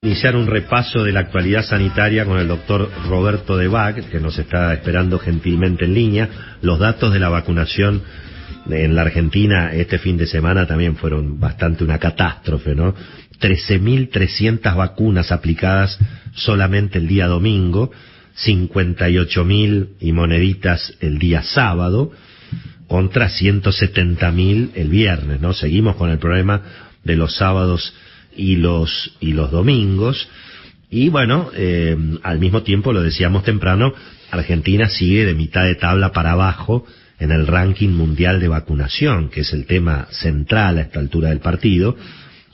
Iniciar un repaso de la actualidad sanitaria con el doctor Roberto de Bag, que nos está esperando gentilmente en línea. Los datos de la vacunación en la Argentina este fin de semana también fueron bastante una catástrofe, ¿no? 13.300 vacunas aplicadas solamente el día domingo, 58.000 y moneditas el día sábado, contra 170.000 el viernes, ¿no? Seguimos con el problema de los sábados y los domingos, y bueno, al mismo tiempo, lo decíamos temprano, Argentina sigue de mitad de tabla para abajo en el ranking mundial de vacunación, que es el tema central a esta altura del partido.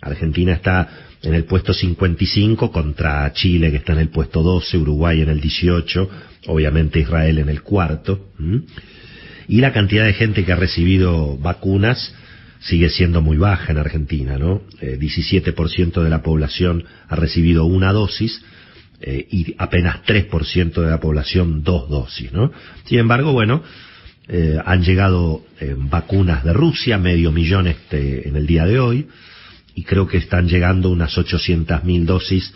Argentina está en el puesto 55 contra Chile, que está en el puesto 12, Uruguay en el 18, obviamente Israel en el cuarto. Y la cantidad de gente que ha recibido vacunas sigue siendo muy baja en Argentina, ¿no? 17% de la población ha recibido una dosis y apenas 3% de la población dos dosis, ¿no? Sin embargo, bueno, han llegado vacunas de Rusia, 500.000 en el día de hoy, y creo que están llegando unas 800.000 dosis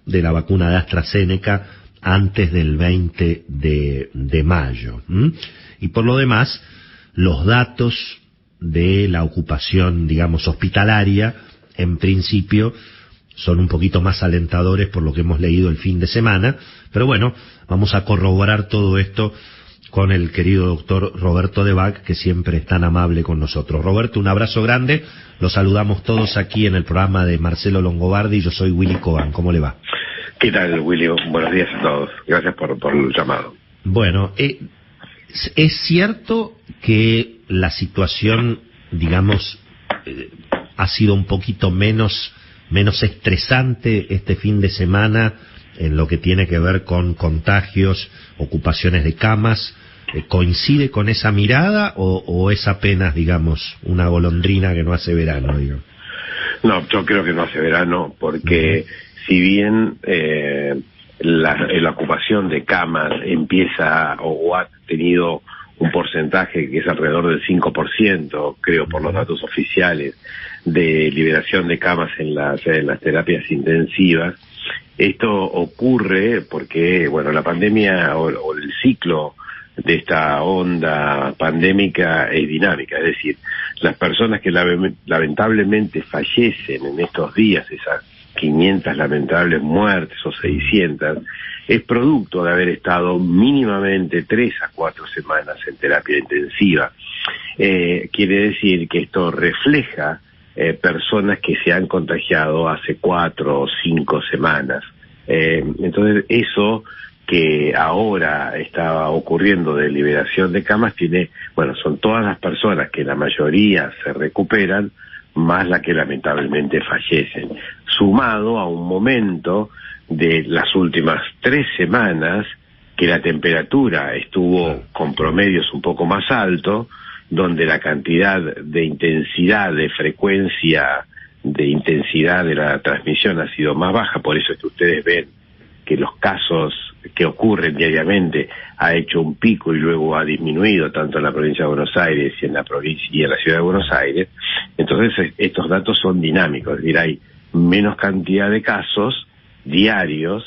de la vacuna de AstraZeneca antes del 20 de mayo. Y por lo demás, los datos de la ocupación, digamos, hospitalaria, en principio, son un poquito más alentadores por lo que hemos leído el fin de semana, pero bueno, vamos a corroborar todo esto con el querido doctor Roberto de Bag, que siempre es tan amable con nosotros. Roberto, un abrazo grande, los saludamos todos aquí en el programa de Marcelo Longobardi, yo soy Willy Coban, ¿cómo le va? ¿Qué tal, Willy? Buenos días a todos, gracias por el llamado. Bueno, es cierto que la situación, digamos, ha sido un poquito menos estresante este fin de semana en lo que tiene que ver con contagios, ocupaciones de camas. ¿Coincide con esa mirada o es apenas, digamos, una golondrina que no hace verano, digo? No, yo creo que no hace verano porque si bien la ocupación de camas empieza o ha tenido un porcentaje que es alrededor del 5%, creo, por los datos oficiales, de liberación de camas en las terapias intensivas. Esto ocurre porque, bueno, la pandemia o el ciclo de esta onda pandémica es dinámica, es decir, las personas que lamentablemente fallecen en estos días, esas 500 lamentables muertes o 600, es producto de haber estado mínimamente 3 a 4 semanas en terapia intensiva. Quiere decir que esto refleja personas que se han contagiado hace 4 o 5 semanas. Entonces eso que ahora está ocurriendo de liberación de camas son todas las personas que la mayoría se recuperan, más las que lamentablemente fallecen, sumado a un momento de las últimas 3 semanas que la temperatura estuvo con promedios un poco más alto, donde la cantidad de intensidad, de frecuencia, de intensidad de la transmisión ha sido más baja. Por eso es que ustedes ven que los casos que ocurren diariamente ha hecho un pico y luego ha disminuido tanto en la provincia de Buenos Aires y en la provincia y en la ciudad de Buenos Aires. Entonces estos datos son dinámicos, es decir, hay menos cantidad de casos diarios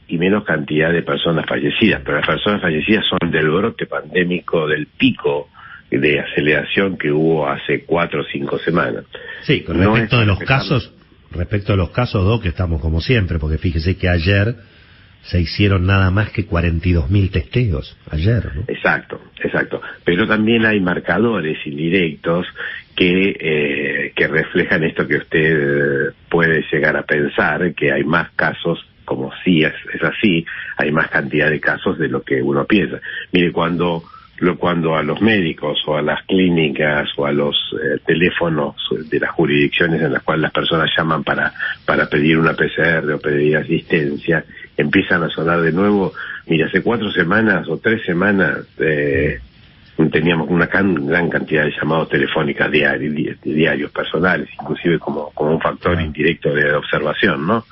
y menos cantidad de personas fallecidas, pero las personas fallecidas son del brote pandémico, del pico de aceleración que hubo hace 4 o 5 semanas. Sí, con respecto de los casos, Doc, estamos como siempre, porque fíjese que ayer se hicieron nada más que 42.000 testeos, ayer, ¿no? Exacto. Pero también hay marcadores indirectos que reflejan esto que usted puede llegar a pensar, que hay más casos, como sí es así, hay más cantidad de casos de lo que uno piensa. Mire, cuando a los médicos o a las clínicas o a los teléfonos de las jurisdicciones en las cuales las personas llaman para pedir una PCR o pedir asistencia, empiezan a sonar de nuevo. Mira, hace 4 semanas o 3 semanas teníamos una gran cantidad de llamados telefónicos diarios personales, inclusive como un factor indirecto de observación, ¿no?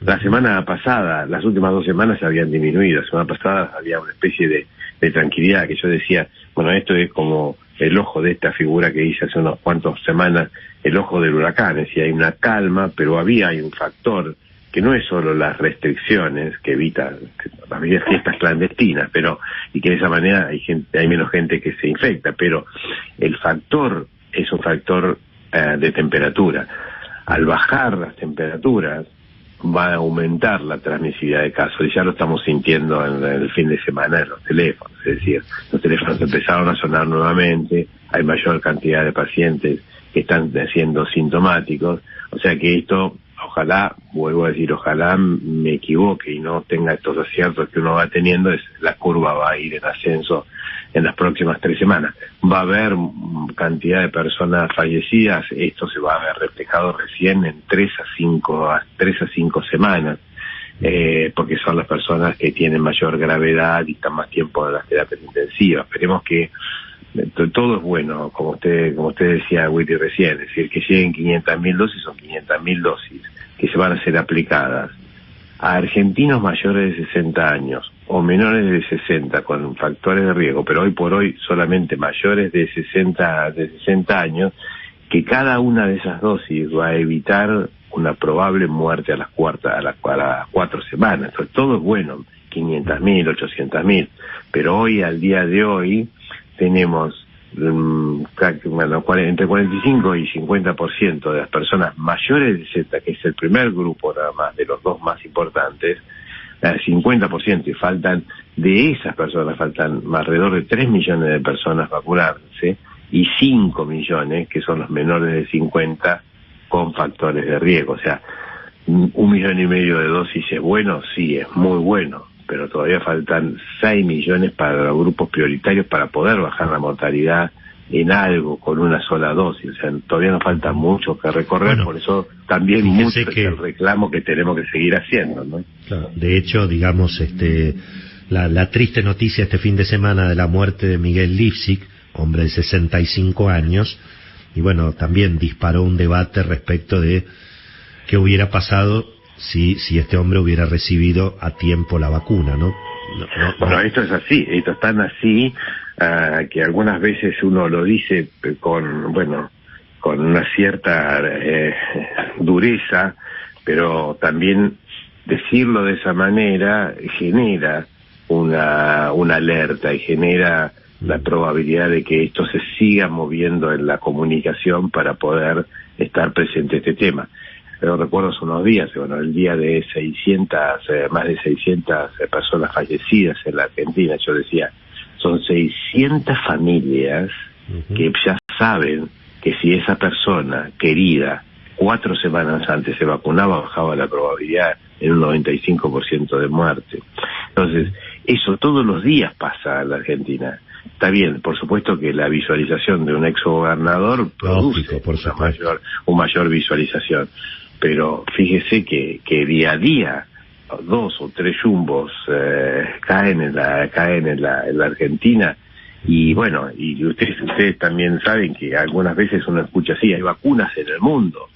La semana pasada, las últimas 2 semanas se habían disminuido. La semana pasada había una especie de tranquilidad, que yo decía, bueno, esto es como el ojo de esta figura que hice hace unos cuantos semanas, el ojo del huracán, es decir, hay una calma, pero hay un factor que no es solo las restricciones que evitan las fiestas clandestinas, pero y que de esa manera hay menos gente que se infecta, pero el factor es un factor de temperatura. Al bajar las temperaturas va a aumentar la transmisibilidad de casos, y ya lo estamos sintiendo en el fin de semana en los teléfonos, es decir, los teléfonos empezaron a sonar nuevamente, hay mayor cantidad de pacientes que están siendo sintomáticos, o sea que esto, ojalá, vuelvo a decir, ojalá me equivoque y no tenga estos aciertos que uno va teniendo, la curva va a ir en ascenso en las próximas 3 semanas. Va a haber cantidad de personas fallecidas, esto se va a ver reflejado recién en 3 a 5 semanas, porque son las personas que tienen mayor gravedad y están más tiempo en las terapias intensivas. Esperemos que todo es bueno, como usted decía, Willy, recién, es decir, que lleguen 500.000 dosis, son 500.000 dosis que se van a ser aplicadas a argentinos mayores de 60 años o menores de 60 con factores de riesgo, pero hoy por hoy solamente mayores de 60 años, que cada una de esas dosis va a evitar una probable muerte a las 4 semanas. Entonces todo es bueno, 500.000, 800.000, pero hoy, al día de hoy, tenemos entre 45 y 50% de las personas mayores de 60, que es el primer grupo nada más, de los dos más importantes, 50%, y faltan, de esas personas, faltan alrededor de 3 millones de personas vacunarse, y 5 millones, que son los menores de 50, con factores de riesgo. O sea, 1,5 millones de dosis es bueno, sí, es muy bueno, pero todavía faltan 6 millones para los grupos prioritarios para poder bajar la mortalidad en algo con una sola dosis. O sea, todavía nos falta mucho que recorrer, bueno, por eso también mucho es el reclamo que tenemos que seguir haciendo, ¿no? Claro, de hecho, digamos, la triste noticia este fin de semana de la muerte de Miguel Lifsik, hombre de 65 años, y bueno, también disparó un debate respecto de qué hubiera pasado si este hombre hubiera recibido a tiempo la vacuna, ¿no? Bueno, esto es así, esto es tan así que algunas veces uno lo dice con una cierta dureza, pero también decirlo de esa manera genera una alerta y genera la probabilidad de que esto se siga moviendo en la comunicación para poder estar presente este tema. Pero recuerdo hace unos días, el día de más de 600 personas fallecidas en la Argentina, yo decía, son 600 familias que ya saben que si esa persona querida 4 semanas antes se vacunaba, bajaba la probabilidad en un 95% de muerte. Entonces, eso todos los días pasa en la Argentina. Está bien, por supuesto que la visualización de un exgobernador produce una mayor visualización, pero fíjese que día a día 2 o 3 jumbos caen en la Argentina, y bueno, y ustedes también saben que algunas veces uno escucha así, hay vacunas en el mundo.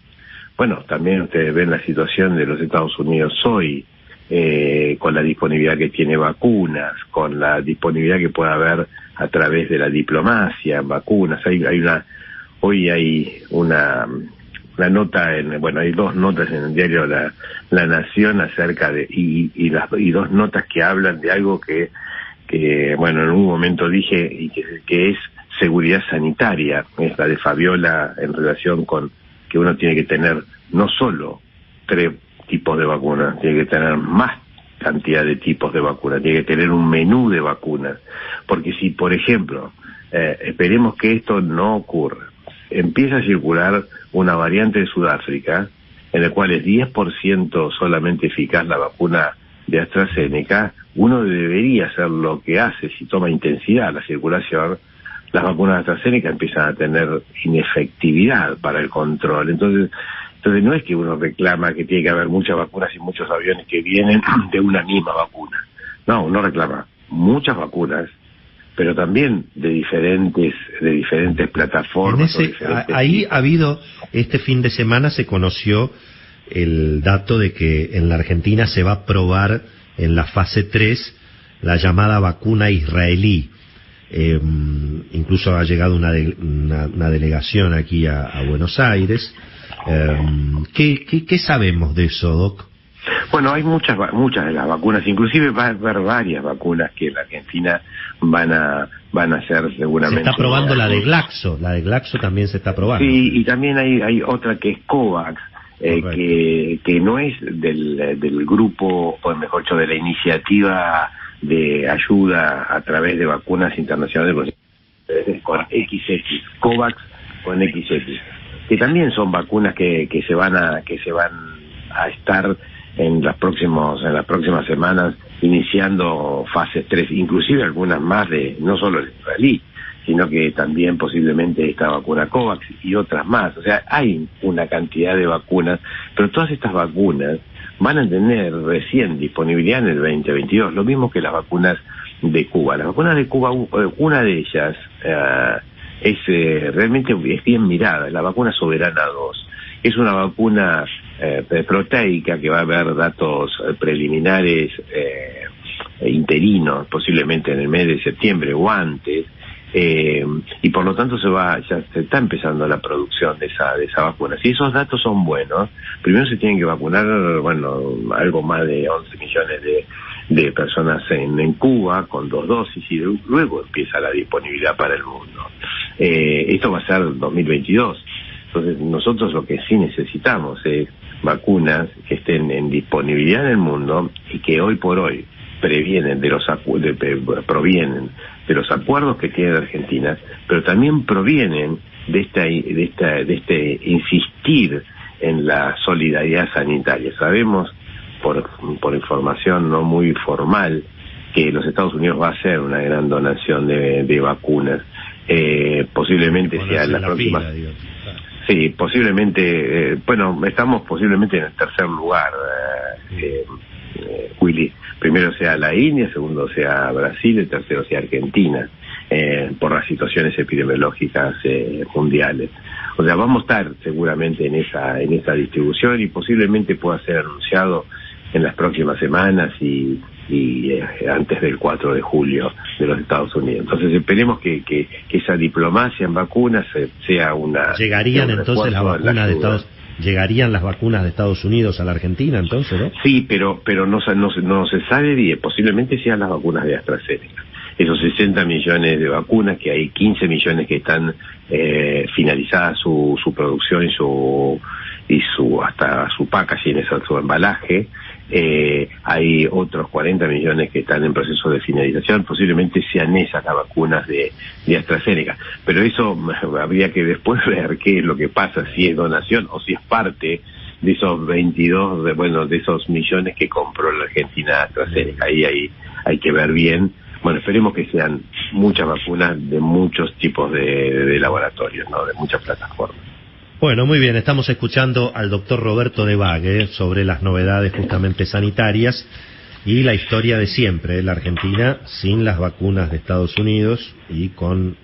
Bueno, también ustedes ven la situación de los Estados Unidos hoy, con la disponibilidad que tiene vacunas, con la disponibilidad que puede haber a través de la diplomacia en vacunas. Hoy hay una nota hay 2 notas en el diario La Nación acerca de y 2 notas que hablan de algo que en un momento dije, y que es seguridad sanitaria. Es la de Fabiola en relación con que uno tiene que tener no solo 3 tipos de vacunas, tiene que tener más cantidad de tipos de vacunas, tiene que tener un menú de vacunas, porque si, por ejemplo, esperemos que esto no ocurra, empieza a circular una variante de Sudáfrica, en la cual es 10% solamente eficaz la vacuna de AstraZeneca, uno debería hacer lo que hace si toma intensidad la circulación. Las vacunas de AstraZeneca empiezan a tener inefectividad para el control. Entonces no es que uno reclama que tiene que haber muchas vacunas y muchos aviones que vienen de una misma vacuna. No, uno reclama muchas vacunas, pero también de diferentes plataformas. Ahí ha habido, este fin de semana se conoció el dato de que en la Argentina se va a probar en la fase 3 la llamada vacuna israelí. Incluso ha llegado una delegación aquí a Buenos Aires. ¿Qué sabemos de eso, Doc? Bueno, hay muchas de las vacunas, inclusive va a haber varias vacunas que en la Argentina van a ser seguramente. Se está probando la de Glaxo también se está probando. Sí, y también hay otra que es COVAX, que no es del grupo, o mejor dicho, de la iniciativa de ayuda a través de vacunas internacionales con XX, COVAX con XX, que también son vacunas que se van a estar en las próximas semanas iniciando fases 3, inclusive algunas más no solo el israelí, sino que también posiblemente esta vacuna COVAX y otras más. O sea, hay una cantidad de vacunas, pero todas estas vacunas van a tener recién disponibilidad en el 2022, lo mismo que las vacunas de Cuba. Las vacunas de Cuba, una de ellas realmente es bien mirada, la vacuna Soberana 2. Es una vacuna proteica que va a haber datos preliminares interinos, posiblemente en el mes de septiembre o antes, y por lo tanto ya se está empezando la producción de esa vacuna. Si esos datos son buenos, primero se tienen que vacunar, algo más de 11 millones de personas en Cuba con 2 dosis, y luego empieza la disponibilidad para el mundo. Esto va a ser 2022. Entonces nosotros lo que sí necesitamos es vacunas que estén en disponibilidad en el mundo y que hoy por hoy provienen de los acuerdos que tiene Argentina, pero también provienen de este insistir en la solidaridad sanitaria. Sabemos por información no muy formal que los Estados Unidos va a hacer una gran donación de vacunas, posiblemente sea la próxima. Sí, posiblemente, estamos posiblemente en el tercer lugar, Willy. Primero sea la India, segundo sea Brasil, el tercero sea Argentina, por las situaciones epidemiológicas mundiales. O sea, vamos a estar seguramente en esa distribución, y posiblemente pueda ser anunciado en las próximas semanas y antes del 4 de julio de los Estados Unidos. Entonces esperemos que esa diplomacia en vacunas sea una... ¿Llegarían entonces las vacunas de ¿Llegarían las vacunas de Estados Unidos a la Argentina entonces, no? Sí, pero no se sabe bien, posiblemente sean las vacunas de AstraZeneca. Esos 60 millones de vacunas, que hay 15 millones que están finalizadas su producción y hasta su packaging, su embalaje. Hay otros 40 millones que están en proceso de finalización, posiblemente sean esas las vacunas de AstraZeneca, pero eso habría que después ver qué es lo que pasa, si es donación o si es parte de esos 22, de esos millones que compró la Argentina AstraZeneca. Ahí hay que ver bien. Bueno, esperemos que sean muchas vacunas de muchos tipos de laboratorios, ¿no? De muchas plataformas. Bueno, muy bien, estamos escuchando al doctor Roberto de Bague sobre las novedades justamente sanitarias y la historia de siempre, la Argentina sin las vacunas de Estados Unidos y con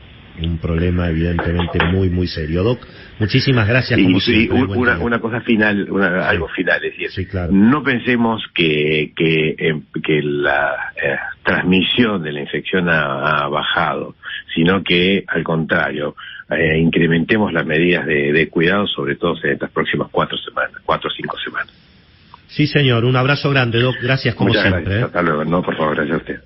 un problema evidentemente muy, muy serio. Doc, muchísimas gracias como siempre. Una cosa final, algo final, es decir, sí, claro. No pensemos que la transmisión de la infección ha bajado, sino que al contrario, incrementemos las medidas de cuidado, sobre todo en estas próximas 4 o 5 semanas. Sí, señor, un abrazo grande, Doc, gracias como Muchas siempre. Gracias. Hasta luego. No, por favor, gracias a usted.